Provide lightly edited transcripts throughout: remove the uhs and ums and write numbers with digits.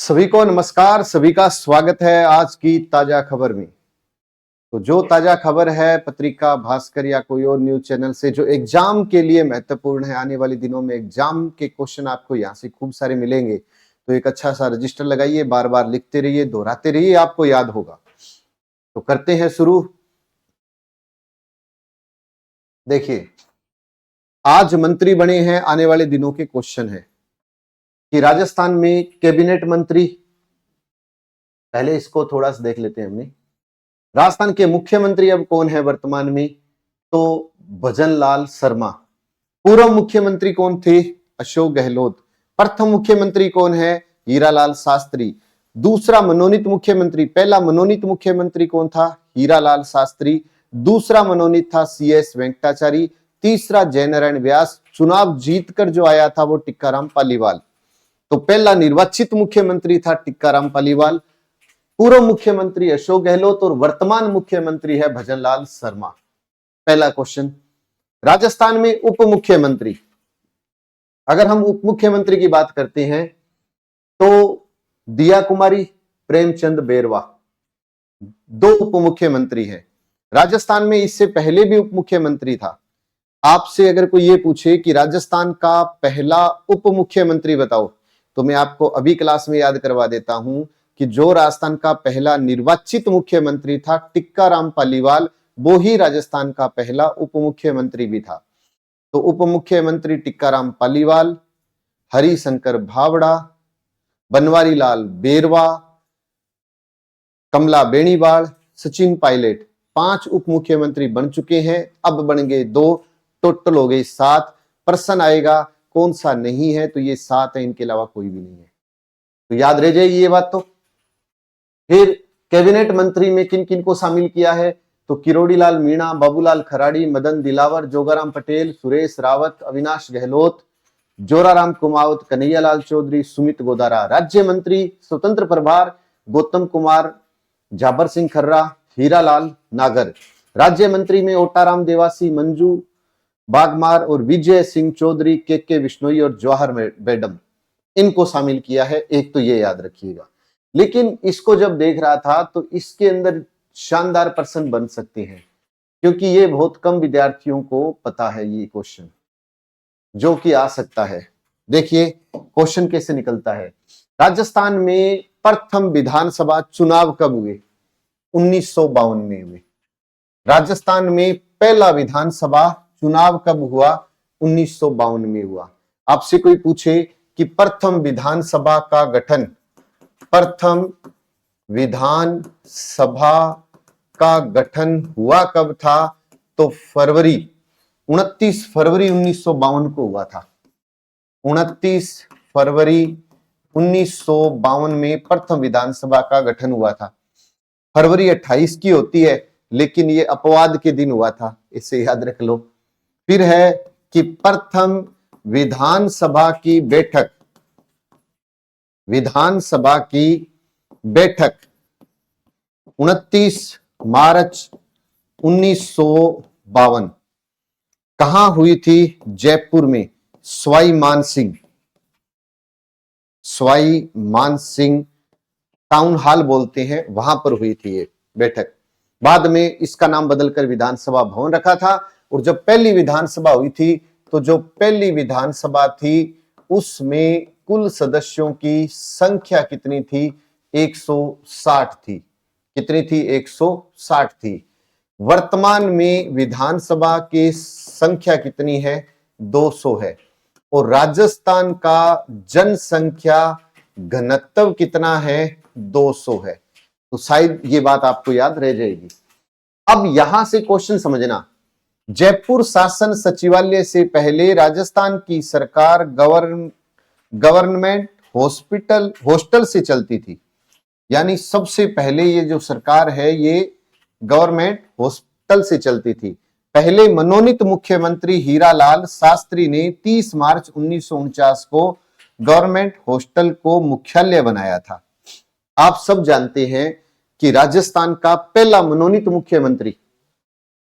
सभी को नमस्कार, सभी का स्वागत है आज की ताजा खबर में। तो जो ताजा खबर है पत्रिका, भास्कर या कोई और न्यूज चैनल से जो एग्जाम के लिए महत्वपूर्ण है, आने वाले दिनों में एग्जाम के क्वेश्चन आपको यहाँ से खूब सारे मिलेंगे, तो एक अच्छा सा रजिस्टर लगाइए, बार बार लिखते रहिए, दोहराते रहिए, आपको याद होगा। तो करते हैं शुरू। देखिए, आज मंत्री बने हैं, आने वाले दिनों के क्वेश्चन है कि राजस्थान में कैबिनेट मंत्री, पहले इसको थोड़ा सा देख लेते हैं हमने। राजस्थान के मुख्यमंत्री अब कौन है वर्तमान में? तो भजन लाल शर्मा। पूर्व मुख्यमंत्री कौन थे? अशोक गहलोत। प्रथम मुख्यमंत्री कौन है? हीरालाल शास्त्री। दूसरा मनोनीत मुख्यमंत्री, पहला मनोनीत मुख्यमंत्री कौन था? हीरालाल शास्त्री। दूसरा मनोनीत था CS वेंकटाचारी। तीसरा जयनारायण व्यास। चुनाव जीतकर जो आया था वो टिक्काराम पालीवाल। तो पहला निर्वाचित मुख्यमंत्री था टिक्काराम पालीवाल, पूर्व मुख्यमंत्री अशोक गहलोत और वर्तमान मुख्यमंत्री है भजन लाल शर्मा। पहला क्वेश्चन, राजस्थान में उप मुख्यमंत्री, अगर हम उप मुख्यमंत्री की बात करते हैं तो दिया कुमारी, प्रेमचंद बेरवा, दो उप मुख्यमंत्री हैं राजस्थान में। इससे पहले भी उप मुख्यमंत्री था। आपसे अगर कोई ये पूछे कि राजस्थान का पहला उप मुख्यमंत्री बताओ, तो मैं आपको अभी क्लास में याद करवा देता हूं कि जो राजस्थान का पहला निर्वाचित मुख्यमंत्री था टिक्काराम पालीवाल, वो ही राजस्थान का पहला उप मुख्यमंत्री भी था। तो उप मुख्यमंत्री टिक्काराम पालीवाल, हरिशंकर भावड़ा, बनवारी लाल बेरवा, कमला बेनीवाल, सचिन पायलट, 5 उप मुख्यमंत्री बन चुके हैं। अब बन गए 2, टोटल हो गए 7। प्रश्न आएगा कौन सा नहीं है, तो ये 7 है, इनके अलावा कोई भी नहीं है। तो याद रह जाएगी ये बात। तो फिर कैबिनेट मंत्री में किन किन को शामिल किया है? तो किरोड़ी लाल मीणा, बाबूलाल खराड़ी, मदन दिलावर, जोगाराम पटेल, सुरेश रावत, अविनाश गहलोत, जोराराम कुमावत, कन्हैयालाल चौधरी, सुमित गोदारा। राज्य मंत्री स्वतंत्र प्रभार गौतम कुमार, जाबर सिंह खर्रा, हीरालाल नागर। राज्य मंत्री में ओटाराम देवासी, मंजू बागमार और विजय सिंह चौधरी, के विश्नोई और जवाहर बेडम, इनको शामिल किया है। एक तो ये याद रखिएगा। लेकिन इसको जब देख रहा था तो इसके अंदर शानदार प्रश्न बन सकते हैं, क्योंकि ये बहुत कम विद्यार्थियों को पता है ये क्वेश्चन जो कि आ सकता है। देखिए क्वेश्चन कैसे निकलता है। राजस्थान में प्रथम विधानसभा चुनाव कब हुए? 1952 में हुए। राजस्थान में पहला विधानसभा चुनाव कब हुआ? 1952 में हुआ। आपसे कोई पूछे कि प्रथम विधानसभा का गठन, प्रथम विधानसभा का गठन हुआ कब था? तो 29 फरवरी 1952 को हुआ था। 29 फरवरी 1952 में प्रथम विधानसभा का गठन हुआ था। फरवरी 28 की होती है, लेकिन ये अपवाद के दिन हुआ था, इसे याद रख लो। फिर है कि प्रथम विधानसभा की बैठक, विधानसभा की बैठक 29 मार्च 1952 कहां हुई थी? जयपुर में, सवाई मानसिंह टाउन हॉल बोलते हैं, वहां पर हुई थी ये बैठक। बाद में इसका नाम बदलकर विधानसभा भवन रखा था। और जब पहली विधानसभा हुई थी, तो जो पहली विधानसभा थी उसमें कुल सदस्यों की संख्या कितनी थी? 160 थी। कितनी थी? 160 थी। वर्तमान में विधानसभा की संख्या कितनी है? 200 है। और राजस्थान का जनसंख्या घनत्व कितना है? 200 है। तो शायद ये बात आपको याद रह जाएगी। अब यहां से क्वेश्चन समझना, जयपुर शासन सचिवालय से पहले राजस्थान की सरकार गवर्नमेंट हॉस्टल से चलती थी। यानी सबसे पहले ये जो सरकार है ये गवर्नमेंट हॉस्टल से चलती थी। पहले मनोनीत मुख्यमंत्री हीरालाल शास्त्री ने 30 मार्च 1949 को गवर्नमेंट हॉस्टल को मुख्यालय बनाया था। आप सब जानते हैं कि राजस्थान का पहला मनोनीत मुख्यमंत्री,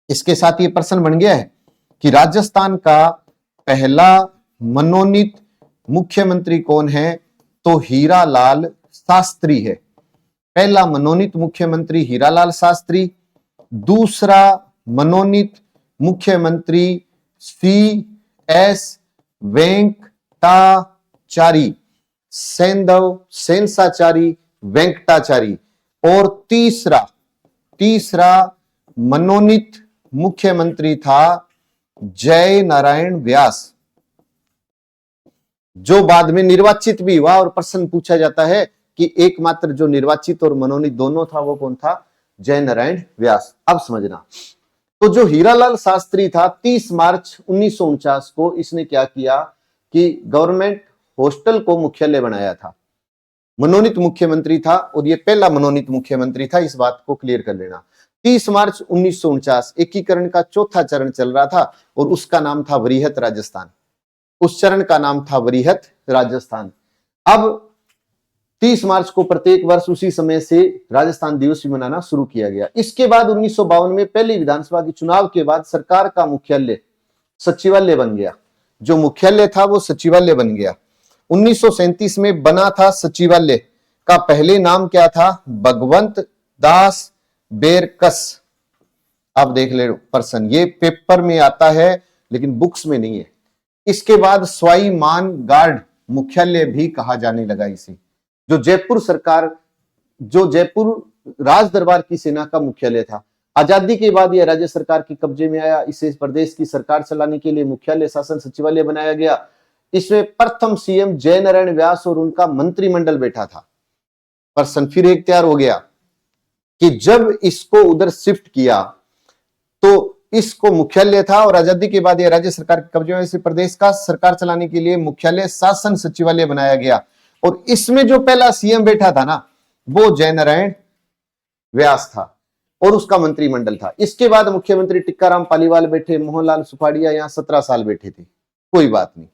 इसके साथ ये प्रश्न बन गया है कि राजस्थान का पहला मनोनीत मुख्यमंत्री कौन है? तो हीरालाल शास्त्री है। पहला मनोनीत मुख्यमंत्री हीरालाल शास्त्री, दूसरा मनोनीत मुख्यमंत्री CS वेंकटाचारी, सेंधव सेंसाचारी वेंकटाचारी, और तीसरा मनोनीत मुख्यमंत्री था जय नारायण व्यास, जो बाद में निर्वाचित भी हुआ। और प्रश्न पूछा जाता है कि एकमात्र जो निर्वाचित और मनोनीत दोनों था वो कौन था? जय नारायण व्यास। अब समझना, तो जो हीरालाल शास्त्री था 30 मार्च 1949 को इसने क्या किया कि गवर्नमेंट हॉस्टल को मुख्यालय बनाया था। मनोनीत मुख्यमंत्री था और ये पहला मनोनीत मुख्यमंत्री था, इस बात को क्लियर कर लेना। 30 मार्च 1949 एकीकरण का चौथा चरण चल रहा था और उसका नाम था वरीहत राजस्थान। उस चरण का नाम था वरीहत राजस्थान। अब 30 मार्च को प्रत्येक वर्ष उसी समय से राजस्थान दिवस भी मनाना शुरू किया गया। इसके बाद 1952 में पहली विधानसभा के चुनाव के बाद सरकार का मुख्यालय सचिवालय बन गया। जो मुख्यालय था वो सचिवालय बन गया। 1937 में बना था सचिवालय का पहले नाम क्या था? भगवंत दास बेरकस। अब देख ले पर्सन, ये पेपर में आता है लेकिन बुक्स में नहीं है। इसके बाद स्वाई मान गार्ड मुख्यालय भी कहा जाने लगा इसे। जो जयपुर राज दरबार की सेना का मुख्यालय था। आजादी के बाद यह राज्य सरकार के कब्जे में आया। इसे प्रदेश की सरकार चलाने के लिए मुख्यालय शासन सचिवालय बनाया गया। इसमें प्रथम सीएम जय नारायण व्यास और उनका मंत्रिमंडल बैठा था। पर्सन फिर एक तैयार हो गया कि जब इसको उधर शिफ्ट किया तो इसको मुख्यालय था और आजादी के बाद यह राज्य सरकार के कब्जे में, इसे प्रदेश का सरकार चलाने के लिए मुख्यालय शासन सचिवालय बनाया गया। और इसमें जो पहला सीएम बैठा था ना, वो जय नारायण व्यास था और उसका मंत्रिमंडल था। इसके बाद मुख्यमंत्री टिक्काराम पालीवाल बैठे, मोहनलाल सुखाड़िया यहां 17 साल बैठे थे, कोई बात नहीं।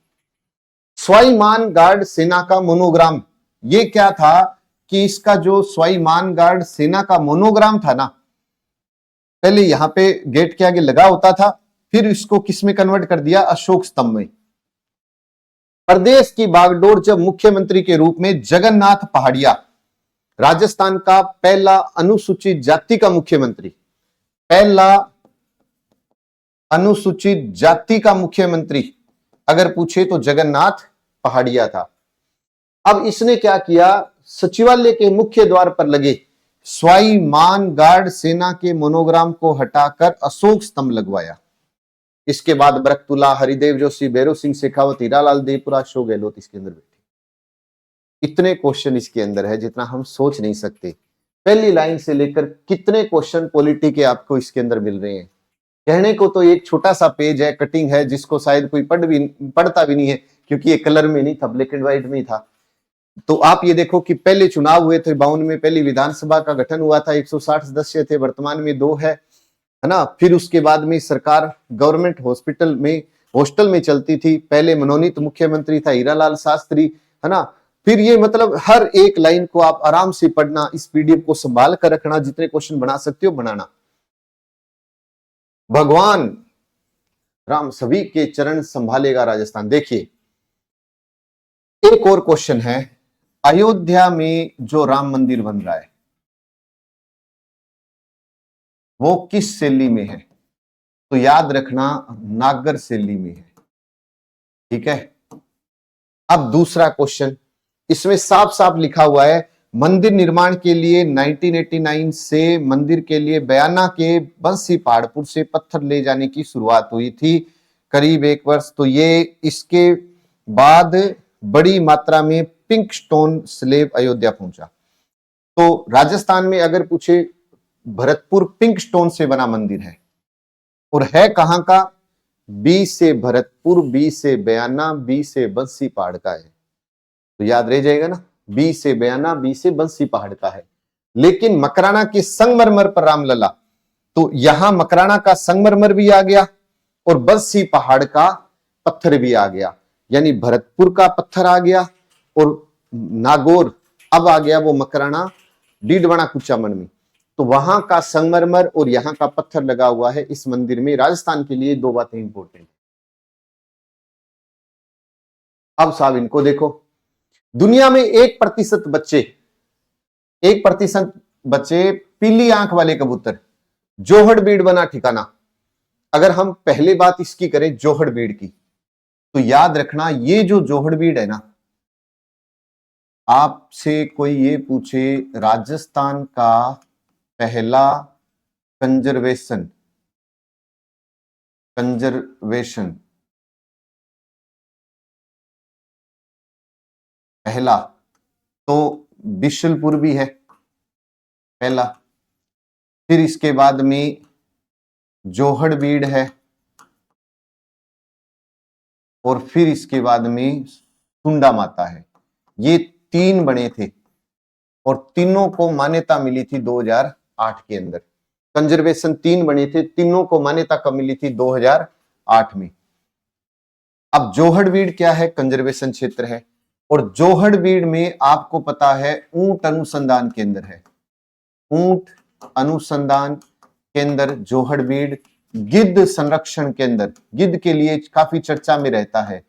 स्वाईमान गार्ड सेना का मोनोग्राम, ये क्या था कि इसका जो स्वाईमान गार्ड सेना का मोनोग्राम था ना, पहले यहां पे गेट के आगे लगा होता था, फिर इसको किस में कन्वर्ट कर दिया? अशोक स्तंभ में। प्रदेश की बागडोर जब मुख्यमंत्री के रूप में जगन्नाथ पहाड़िया, राजस्थान का पहला अनुसूचित जाति का मुख्यमंत्री, पहला अनुसूचित जाति का मुख्यमंत्री अगर पूछे तो जगन्नाथ पहाड़िया था। अब इसने क्या किया? सचिवालय के मुख्य द्वार पर लगे स्वाई मान गार्ड सेना के मोनोग्राम को हटाकर अशोक स्तंभ लगवाया। इसके बाद बरकतुल्ला, हरिदेव जोशी, भैरव सिंह शेखावत, हीरालाल देवपुरा, अशोक गहलोत इसके अंदर बैठे। इतने क्वेश्चन इसके अंदर है जितना हम सोच नहीं सकते। पहली लाइन से लेकर कितने क्वेश्चन पॉलिटी के आपको इसके अंदर मिल रहे हैं। कहने को तो एक छोटा सा पेज है, कटिंग है, जिसको शायद कोई पढ़ता भी नहीं है क्योंकि ये कलर में नहीं था, ब्लैक एंड व्हाइट में था। तो आप ये देखो कि पहले चुनाव हुए थे 52 में, पहली विधानसभा का गठन हुआ था, 160 सदस्य थे, वर्तमान में 2 है ना। फिर उसके बाद में सरकार गवर्नमेंट हॉस्टल में चलती थी। पहले मनोनीत मुख्यमंत्री था हीरालाल शास्त्री, है ना। फिर ये मतलब हर एक लाइन को आप आराम से पढ़ना, इस पीडीएफ को संभाल कर रखना, जितने क्वेश्चन बना सकते हो बनाना। भगवान राम सभी के चरण संभालेगा राजस्थान। देखिए एक और क्वेश्चन है, अयोध्या में जो राम मंदिर बन रहा है वो किस शैली में है? तो याद रखना नागर शैली में है, ठीक है। अब दूसरा क्वेश्चन, इसमें साफ साफ लिखा हुआ है मंदिर निर्माण के लिए 1989 से मंदिर के लिए बयाना के बंसी पहाड़पुर से पत्थर ले जाने की शुरुआत हुई थी, करीब 1 वर्ष। तो ये इसके बाद बड़ी मात्रा में पिंक स्टोन स्लेब अयोध्या पहुंचा। तो राजस्थान में अगर पूछे, भरतपुर पिंक स्टोन से बना मंदिर है और है कहां का? बी से भरतपुर, बी से बयाना, बी से बंसी पहाड़ का है। तो याद रह जाएगा ना, बी से बयाना, बी से बंसी पहाड़ का है। लेकिन मकराना के संगमरमर पर रामलला, तो यहां मकराना का संगमरमर भी आ गया और बंसी पहाड़ का पत्थर भी आ गया, यानी भरतपुर का पत्थर आ गया और नागौर अब आ गया वो मकराना डीडवाना कुचामन में। तो वहां का संगमरमर और यहां का पत्थर लगा हुआ है इस मंदिर में। राजस्थान के लिए 2 बातें इंपॉर्टेंट। अब साहब इनको देखो, दुनिया में 1% बच्चे 1% बचे पीली आंख वाले कबूतर। जोहड़बीड़ बना ठिकाना। अगर हम पहले बात इसकी करें जोहड़बीड़ की, तो याद रखना ये जो जोहड़बीड़ है ना, आपसे कोई ये पूछे राजस्थान का पहला कंजर्वेशन पहला, तो बिशलपुर भी है पहला, फिर इसके बाद में जोहड़बीड़ है, और फिर इसके बाद में सुंडा माता है। ये 3 बने थे और तीनों को मान्यता मिली थी 2008 के अंदर। कंजर्वेशन 3 बने थे, तीनों को मान्यता कब मिली थी? 2008 में। अब जोहड़बीड़ क्या है? कंजर्वेशन क्षेत्र है, और जोहड़बीड़ में आपको पता है ऊंट अनुसंधान केंद्र है। ऊंट अनुसंधान केंद्र जोहड़बीड़, गिद्ध संरक्षण केंद्र, गिद्ध के लिए काफी चर्चा में रहता है,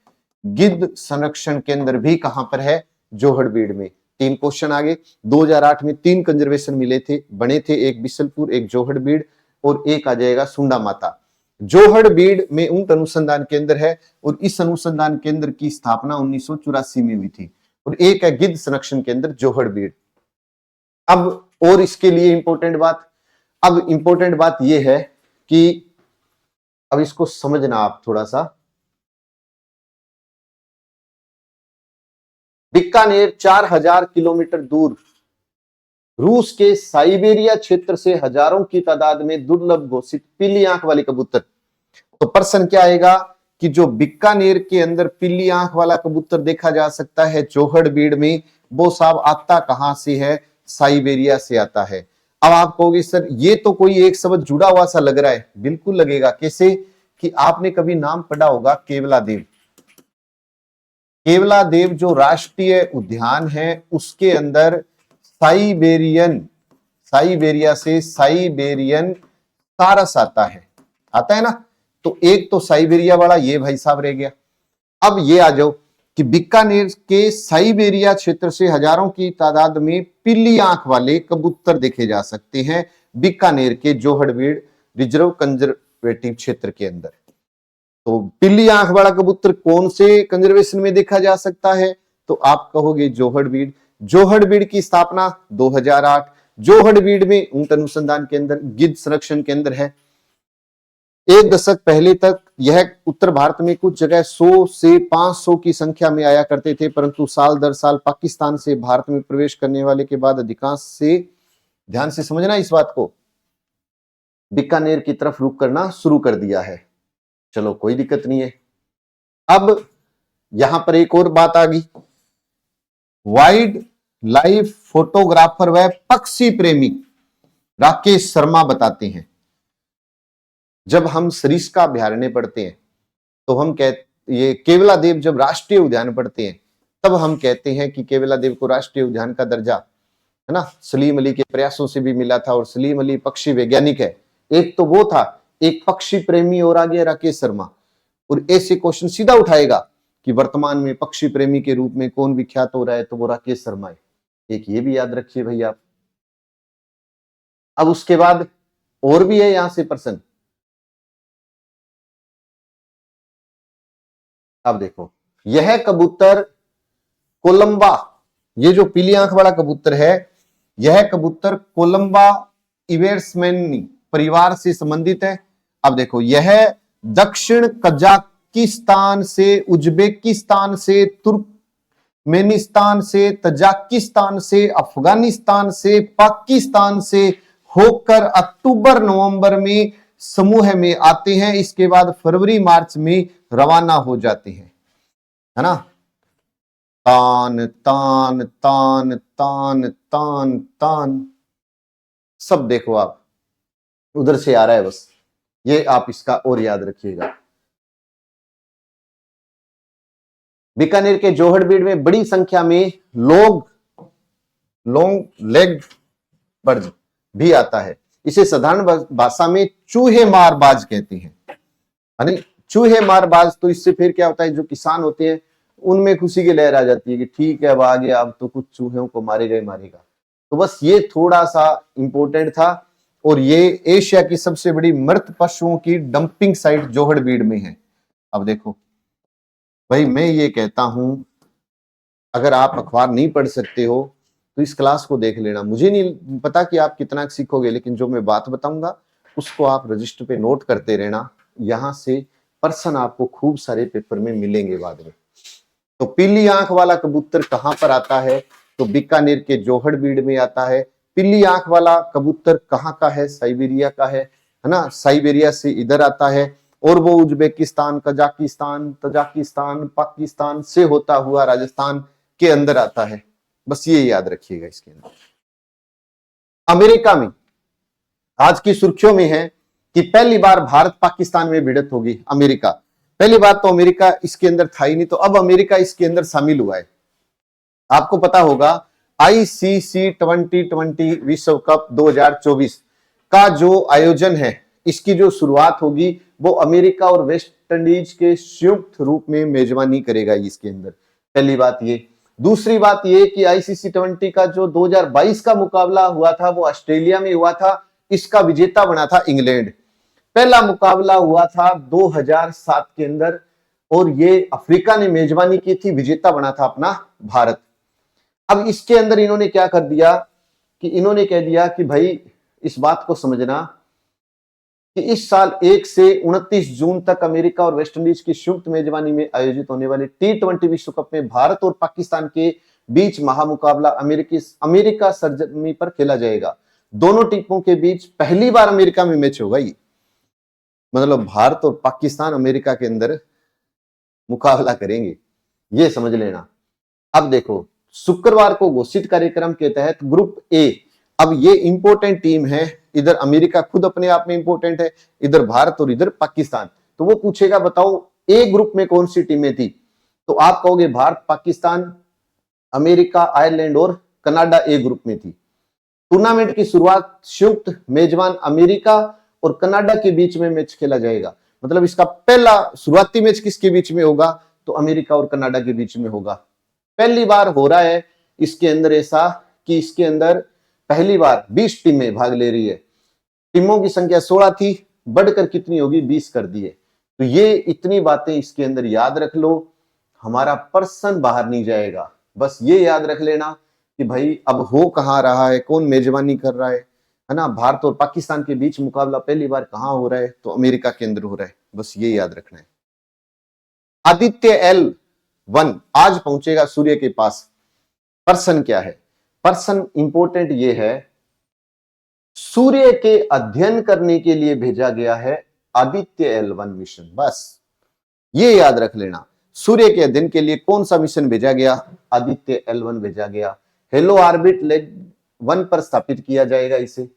गिद्ध संरक्षण केंद्र भी कहां पर है? जोहड़बीड़ में। 3 क्वेश्चन आगे। 2008 में 3 कंजर्वेशन मिले थे, बने थे, एक बिशलपुर, एक जोहड़बीड़ और एक आ जाएगा सुंडा माता। जोहड़बीड़ में ऊंट अनुसंधान केंद्र है, और इस अनुसंधान केंद्र की स्थापना 1984 में हुई थी, और एक है गिद्ध संरक्षण केंद्र जोहड़बीड़। अब और इसके लिए इंपॉर्टेंट बात यह है कि अब इसको समझना आप थोड़ा सा। बीकानेर 4000 किलोमीटर दूर रूस के साइबेरिया क्षेत्र से हजारों की तादाद में दुर्लभ घोषित पीली आंख वाले कबूतर। तो प्रश्न क्या आएगा कि जो बीकानेर के अंदर पीली आंख वाला कबूतर देखा जा सकता है जोहड़बीड़ में, वो साहब आता कहां से है? साइबेरिया से आता है। अब आप कहोगे सर ये तो कोई एक शब्द जुड़ा हुआ सा लग रहा है। बिल्कुल लगेगा। कैसे? कि आपने कभी नाम पढ़ा होगा केवलादेव। केवलादेव जो राष्ट्रीय उद्यान है उसके अंदर साइबेरिया से साइबेरियन सारस आता है ना। तो एक तो साइबेरिया वाला ये भाई साहब रह गया। अब ये आ जाओ कि बीकानेर के साइबेरिया क्षेत्र से हजारों की तादाद में पीली आंख वाले कबूतर देखे जा सकते हैं बीकानेर के जोहड़बीड़ रिजर्व कंजर्वेटिव क्षेत्र के अंदर। तो पीली आंख वाला कबूतर कौन से कंजर्वेशन में देखा जा सकता है? तो आप कहोगे जोहड़बीड़। जोहड़बीड़ की स्थापना 2008। जोहड़बीड़ में ऊंट अनुसंधान केंद्र, गिद्ध संरक्षण केंद्र है। 1 दशक पहले तक यह उत्तर भारत में कुछ जगह 100 से 500 की संख्या में आया करते थे, परंतु साल दर साल पाकिस्तान से भारत में प्रवेश करने वाले के बाद अधिकांश से, ध्यान से समझना इस बात को, बीकानेर की तरफ रुख करना शुरू कर दिया है। चलो कोई दिक्कत नहीं है। अब यहां पर एक और बात आ गई। वाइल्ड लाइफ फोटोग्राफर व पक्षी प्रेमी राकेश शर्मा बताते हैं, जब हम सरिस्का अभयारण्य पढ़ते हैं तो हम कहते, ये केवलादेव जब राष्ट्रीय उद्यान पढ़ते हैं तब हम कहते हैं कि केवलादेव को राष्ट्रीय उद्यान का दर्जा, है ना, सलीम अली के प्रयासों से भी मिला था, और सलीम अली पक्षी वैज्ञानिक है। एक तो वो था, एक पक्षी प्रेमी और आ गया राकेश शर्मा। और ऐसे क्वेश्चन सीधा उठाएगा कि वर्तमान में पक्षी प्रेमी के रूप में कौन विख्यात हो रहा है? तो वो राकेश शर्मा है। एक ये भी याद रखिए भाई आप। अब उसके बाद और भी है यहां से प्रश्न। अब देखो, यह कबूतर कोलंबा, ये जो पीली आंख वाला कबूतर है, यह कबूतर कोलंबा इवेर्समैनी परिवार से संबंधित है। अब देखो, यह दक्षिण कजाकिस्तान से, उज्बेकिस्तान से, तुर्कमेनिस्तान से, तजाकिस्तान से, अफगानिस्तान से, पाकिस्तान से होकर अक्टूबर नवंबर में समूह में आते हैं। इसके बाद फरवरी मार्च में रवाना हो जाते हैं, है ना। तान तान तान तान तान तान, सब देखो आप उधर से आ रहा है, बस ये आप इसका और याद रखिएगा। बीकानेर के जोहड़बीड़ में बड़ी संख्या में लॉन्ग लेग बर्ड भी आता है। इसे साधारण भाषा में चूहे मारबाज कहते हैं, यानी चूहे मारबाज। तो इससे फिर क्या होता है, जो किसान होते हैं उनमें खुशी की लहर आ जाती है कि ठीक है अब आ गया, अब तो कुछ चूहों को मारेगा ही मारेगा। तो बस ये थोड़ा सा इंपॉर्टेंट था। और ये एशिया की सबसे बड़ी मृत पशुओं की डंपिंग साइट जोहड़बीड़ में है। अब देखो भाई, मैं ये कहता हूं, अगर आप अखबार नहीं पढ़ सकते हो तो इस क्लास को देख लेना। मुझे नहीं पता कि आप कितना सीखोगे, लेकिन जो मैं बात बताऊंगा उसको आप रजिस्टर पे नोट करते रहना। यहां से पर्सन आपको खूब सारे पेपर में मिलेंगे बाद में। तो पीली आंख वाला कबूतर कहां पर आता है? तो बीकानेर के जोहड़बीड़ में आता है। पीली आंख वाला कबूतर कहां का है? साइबेरिया का है ना? साइबेरिया से इधर आता है और वो उज्बेकिस्तान, कजाकिस्तान, तजाकिस्तान, पाकिस्तान से होता हुआ राजस्थान के अंदर आता है। बस ये याद रखिएगा। इसके अंदर अमेरिका में आज की सुर्खियों में है कि पहली बार भारत पाकिस्तान में भिड़ंत होगी। अमेरिका, पहली बार तो अमेरिका इसके अंदर था ही नहीं, तो अब अमेरिका इसके अंदर शामिल हुआ है। आपको पता होगा आईसीसी 2020 विश्व कप 2024 का जो आयोजन है, इसकी जो शुरुआत होगी वो अमेरिका और वेस्ट इंडीज के संयुक्त रूप में मेजबानी करेगा इसके अंदर। पहली बात ये। दूसरी बात ये कि आईसीसी 20 का जो 2022 का मुकाबला हुआ था वो ऑस्ट्रेलिया में हुआ था, इसका विजेता बना था इंग्लैंड। पहला मुकाबला हुआ था 2007 के अंदर और ये अफ्रीका ने मेजबानी की थी, विजेता बना था अपना भारत। अब इसके अंदर इन्होंने क्या कर दिया कि इन्होंने कह दिया कि भाई इस बात को समझना कि इस साल 1 से 29 जून तक अमेरिका और वेस्ट इंडीज की संयुक्त मेजबानी में आयोजित होने वाले T20 विश्व कप में भारत और पाकिस्तान के बीच महामुकाबला अमेरिका सरजमी पर खेला जाएगा। दोनों टीमों के बीच पहली बार अमेरिका में मैच होगा। ये मतलब भारत और पाकिस्तान अमेरिका के अंदर मुकाबला करेंगे, ये समझ लेना। अब देखो, शुक्रवार को घोषित कार्यक्रम के तहत ग्रुप ए, अब ये इंपॉर्टेंट टीम है। इधर अमेरिका खुद अपने आप में इंपॉर्टेंट है, इधर भारत और इधर पाकिस्तान। तो वो पूछेगा बताओ ए ग्रुप में कौन सी टीमें थी, तो आप कहोगे भारत, पाकिस्तान, अमेरिका, आयरलैंड और कनाडा ए ग्रुप में थी। टूर्नामेंट की शुरुआत संयुक्त मेजबान अमेरिका और कनाडा के बीच में मैच खेला जाएगा। मतलब इसका पहला शुरुआती मैच किसके बीच में होगा? तो अमेरिका और कनाडा के बीच में होगा। पहली बार हो रहा है इसके अंदर ऐसा कि इसके अंदर पहली बार 20 टीमें भाग ले रही है। टीमों की संख्या 16 थी, बढ़कर कितनी होगी? 20 कर दी है। तो ये इतनी बातें इसके अंदर याद रख लो, हमारा पर्सन बाहर नहीं जाएगा। बस ये याद रख लेना कि भाई अब हो कहां रहा है, कौन मेजबानी कर रहा है ना? भारत और पाकिस्तान के बीच मुकाबला पहली बार कहां हो रहा है? तो अमेरिका के अंदर हो रहा है। बस ये याद रखना है। आदित्य L1 आज पहुंचेगा सूर्य के पास। पर्सन क्या है? पर्सन इंपॉर्टेंट ये है, सूर्य के अध्ययन करने के लिए भेजा गया है आदित्य L1 मिशन। बस ये याद रख लेना, सूर्य के अध्ययन के लिए कौन सा मिशन भेजा गया? आदित्य L1 भेजा गया। हेलो ऑर्बिट लेग 1 पर स्थापित किया जाएगा इसे।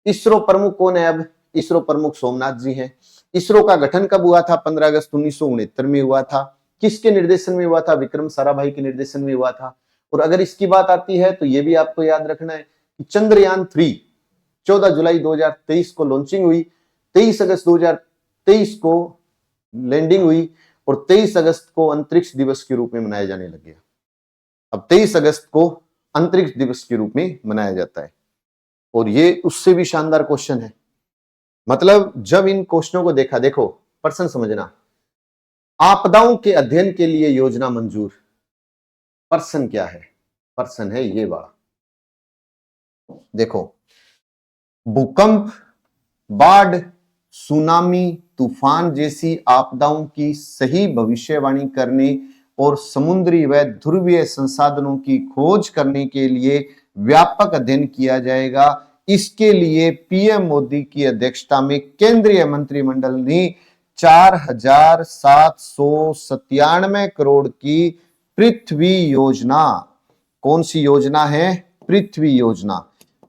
इसरो प्रमुख कौन है? अब इसरो प्रमुख सोमनाथ जी हैं। इसरो का गठन कब हुआ था? 15 अगस्त 1969 में हुआ था। किसके निर्देशन में हुआ था? विक्रम साराभाई के निर्देशन में हुआ था। और अगर इसकी बात आती है तो यह भी आपको याद रखना है कि चंद्रयान 3 14 जुलाई 2023 को लॉन्चिंग हुई, 23 अगस्त 2023 को लैंडिंग हुई और 23 अगस्त को अंतरिक्ष दिवस के रूप में मनाया जाने लग गया। अब 23 अगस्त को अंतरिक्ष दिवस के रूप में मनाया जाता है और ये उससे भी शानदार क्वेश्चन है। मतलब जब इन क्वेश्चनों को देखा, देखो पर्सन समझना, आपदाओं के अध्ययन के लिए योजना मंजूर। पर्सन क्या है? पर्सन है ये वाला। देखो, भूकंप, बाढ़, सुनामी, तूफान जैसी आपदाओं की सही भविष्यवाणी करने और समुद्री व ध्रुवीय संसाधनों की खोज करने के लिए व्यापक अध्ययन किया जाएगा। इसके लिए पीएम मोदी की अध्यक्षता में केंद्रीय मंत्रिमंडल ने 4797 करोड़ की पृथ्वी योजना, कौन सी योजना है? पृथ्वी योजना।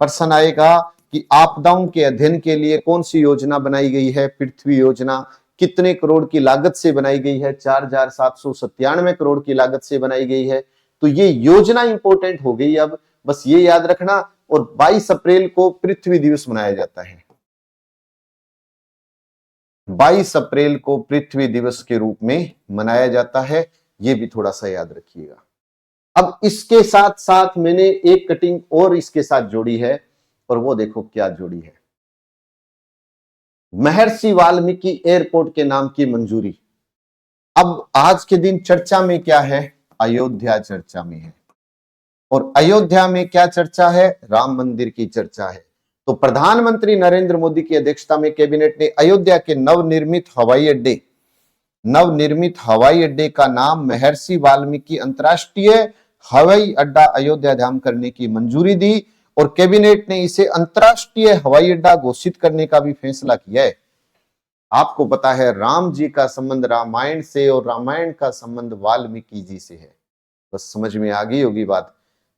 प्रश्न आएगा कि आपदाओं के अध्ययन के लिए कौन सी योजना बनाई गई है? पृथ्वी योजना। कितने करोड़ की लागत से बनाई गई है? 4797 करोड़ की लागत से बनाई गई है। तो ये योजना इंपॉर्टेंट हो गई। अब बस ये याद रखना। और 22 अप्रैल को पृथ्वी दिवस मनाया जाता है। 22 अप्रैल को पृथ्वी दिवस के रूप में मनाया जाता है, ये भी थोड़ा सा याद रखिएगा। अब इसके साथ साथ मैंने एक कटिंग और इसके साथ जोड़ी है, और वो देखो क्या जोड़ी है। महर्षि वाल्मीकि एयरपोर्ट के नाम की मंजूरी। अब आज के दिन चर्चा में क्या है? अयोध्या चर्चा में है। और अयोध्या में क्या चर्चा है? राम मंदिर की चर्चा है। तो प्रधानमंत्री नरेंद्र मोदी की अध्यक्षता में कैबिनेट ने अयोध्या के नवनिर्मित हवाई अड्डे का नाम महर्षि वाल्मीकि अंतर्राष्ट्रीय हवाई अड्डा अयोध्या धाम करने की मंजूरी दी, और कैबिनेट ने इसे अंतर्राष्ट्रीय हवाई अड्डा घोषित करने का भी फैसला किया है। आपको पता है राम जी का संबंध रामायण से और रामायण का संबंध वाल्मीकि जी से है। बस समझ में आ गई होगी बात।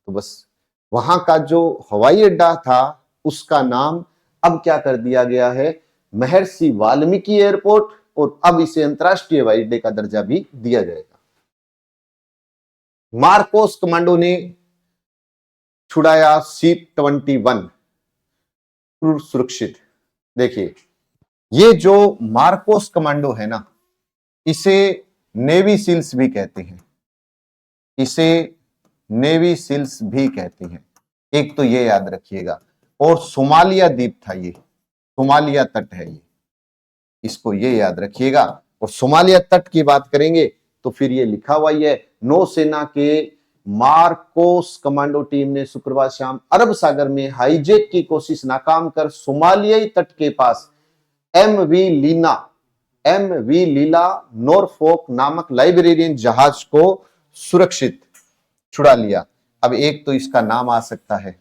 तो बस वहां का जो हवाई अड्डा था उसका नाम अब क्या कर दिया गया है? महर्षि वाल्मीकि एयरपोर्ट, और अब इसे अंतर्राष्ट्रीय हवाई अड्डे का दर्जा भी दिया जाएगा। मार्कोस कमांडो ने छुड़ाया C-21 क्रूज सुरक्षित। देखिए ये जो मार्कोस कमांडो है ना, इसे नेवी सील्स भी कहते हैं, एक तो ये याद रखिएगा। और सोमालिया द्वीप था, ये सोमालिया तट है, ये इसको ये याद रखिएगा। और सोमालिया तट की बात करेंगे तो फिर ये लिखा हुआ ही है, नौसेना के मार्कोस कमांडो टीम ने शुक्रवार शाम अरब सागर में हाईजैक की कोशिश नाकाम कर सोमालियाई तट के पास MV लीला नॉरफोक नामक लाइब्रेरियन जहाज को सुरक्षित छुड़ा लिया। अब एक तो इसका नाम आ सकता है,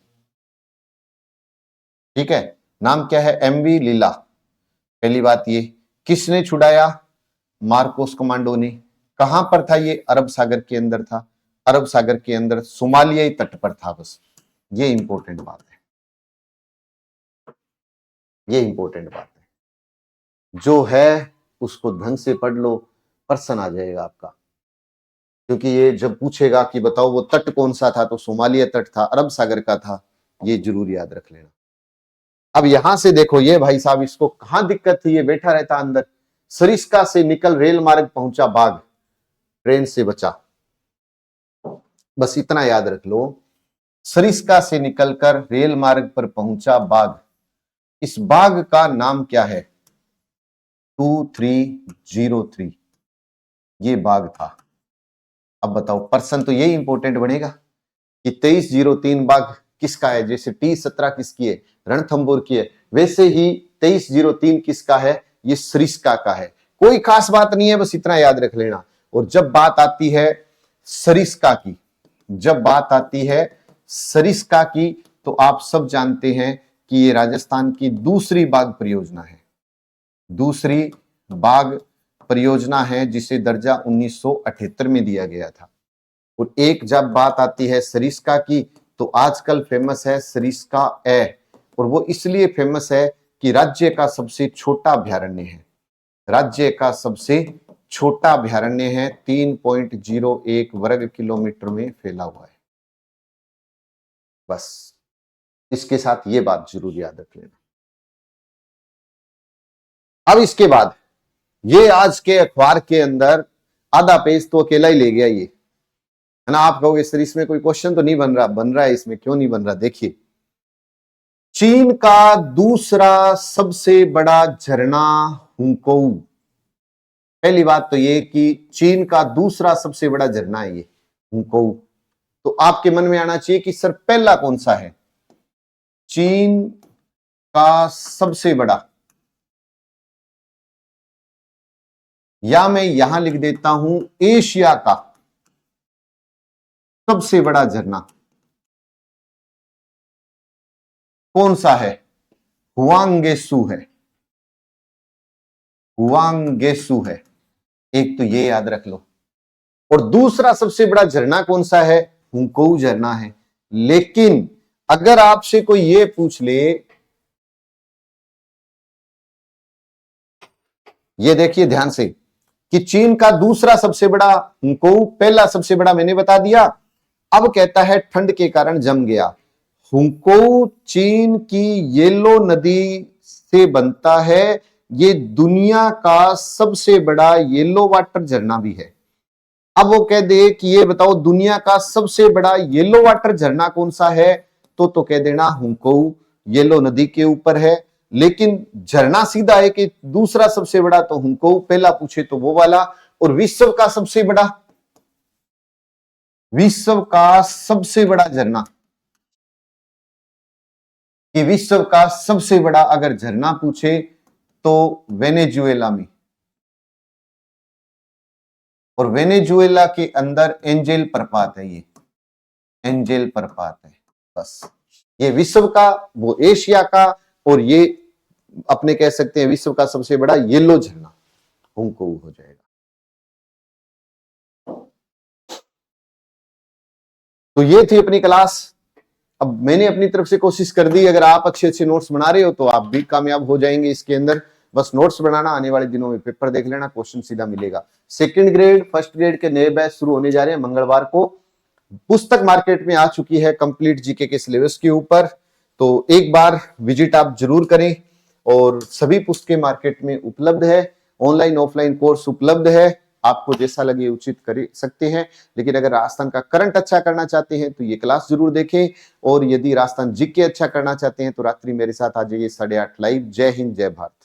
ठीक है, नाम क्या है? MV लीला। पहली बात ये किसने छुड़ाया? मार्कोस कमांडो ने। कहां पर था ये? अरब सागर के अंदर था, अरब सागर के अंदर सोमालियाई तट पर था। बस ये इंपॉर्टेंट बात है, ये इंपॉर्टेंट बात है। जो है उसको ढंग से पढ़ लो, पर्सन आ जाएगा आपका। क्योंकि ये जब पूछेगा कि बताओ वो तट कौन सा था, तो सोमालिया तट था, अरब सागर का था, ये जरूर याद रख लेना। अब यहां से देखो ये भाई साहब, इसको कहां दिक्कत थी? ये बैठा रहता अंदर। सरिस्का से निकल रेल मार्ग पहुंचा बाघ, ट्रेन से बचा। बस इतना याद रख लो, सरिस्का से निकलकर रेल मार्ग पर पहुंचा बाघ। इस बाघ का नाम क्या है? 2303, ये बाघ था। अब बताओ पर्सन तो यही इंपॉर्टेंट बनेगा कि 2303 बाघ किसका है? जैसे T-17 किसकी है? रणथंबोर की है। वैसे ही 2303 किसका है? ये सरिस्का का है। कोई खास बात नहीं है, बस इतना याद रख लेना। और जब बात आती है सरिस्का की, तो आप सब जानते हैं कि ये राजस्थान की दूसरी बाघ परियोजना है, जिसे दर्जा 1978 में दिया गया था। और एक जब बात आती है सरिस्का की, तो आजकल फेमस है सरिस्का ए, और वो इसलिए फेमस है कि राज्य का सबसे छोटा अभ्यारण्य है। 3.01 वर्ग किलोमीटर में फैला हुआ है। बस इसके साथ ये बात जरूर याद रख लेना। अब इसके बाद ये आज के अखबार के अंदर आधा पेज तो अकेला ही ले गया ये, है ना। आप कहोगे सर इसमें कोई क्वेश्चन तो नहीं बन रहा है इसमें, क्यों नहीं बन रहा? देखिए, चीन का दूसरा सबसे बड़ा झरना हुंकोऊ। पहली बात तो ये कि चीन का दूसरा सबसे बड़ा झरना है ये हुंकोऊ। तो आपके मन में आना चाहिए कि सर पहला कौन सा है? चीन का सबसे बड़ा, या मैं यहां लिख देता हूं एशिया का सबसे बड़ा झरना कौन सा है? हुआंगेसू है। एक तो ये याद रख लो। और दूसरा सबसे बड़ा झरना कौन सा है? हुंकोऊ झरना है। लेकिन अगर आपसे कोई ये पूछ ले, ये देखिए ध्यान से, कि चीन का दूसरा सबसे बड़ा हुंकोऊ, पहला सबसे बड़ा मैंने बता दिया। अब कहता है ठंड के कारण जम गया। हुंकोऊ चीन की येलो नदी से बनता है। ये दुनिया का सबसे बड़ा येलो वाटर झरना भी है। अब वो कह दे कि ये बताओ दुनिया का सबसे बड़ा येलो वाटर झरना कौन सा है, तो कह देना हुंकोऊ, येलो नदी के ऊपर है। लेकिन झरना सीधा है कि दूसरा सबसे बड़ा तो हुंकोऊ, पहला पूछे तो वो वाला। और विश्व का सबसे बड़ा झरना, कि विश्व का सबसे बड़ा अगर झरना पूछे तो वेनेजुएला में, और वेनेजुएला के अंदर एंजेल प्रपात है, ये एंजेल प्रपात है। बस ये विश्व का, वो एशिया का, और ये अपने कह सकते हैं विश्व का सबसे बड़ा येलो झरना हुंकोऊ हो जाएगा। तो ये थी अपनी क्लास। अब मैंने अपनी तरफ से कोशिश कर दी, अगर आप अच्छे नोट्स बना रहे हो तो आप भी कामयाब हो जाएंगे इसके अंदर। बस नोट्स बनाना, आने वाले दिनों में पेपर देख लेना, क्वेश्चन सीधा मिलेगा। सेकंड ग्रेड, फर्स्ट ग्रेड के नए बैच शुरू होने जा रहे हैं मंगलवार को। पुस्तक मार्केट में आ चुकी है कंप्लीट जीके के सिलेबस के ऊपर, तो एक बार विजिट आप जरूर करें। और सभी पुस्तकें मार्केट में उपलब्ध है, ऑनलाइन ऑफलाइन कोर्स उपलब्ध है, आपको जैसा लगे उचित कर सकते हैं। लेकिन अगर राजस्थान का करंट अच्छा करना चाहते हैं तो ये क्लास जरूर देखें, और यदि राजस्थान जीके अच्छा करना चाहते हैं तो रात्रि मेरे साथ आ जाइए 8:30 लाइव। जय हिंद, जय भारत।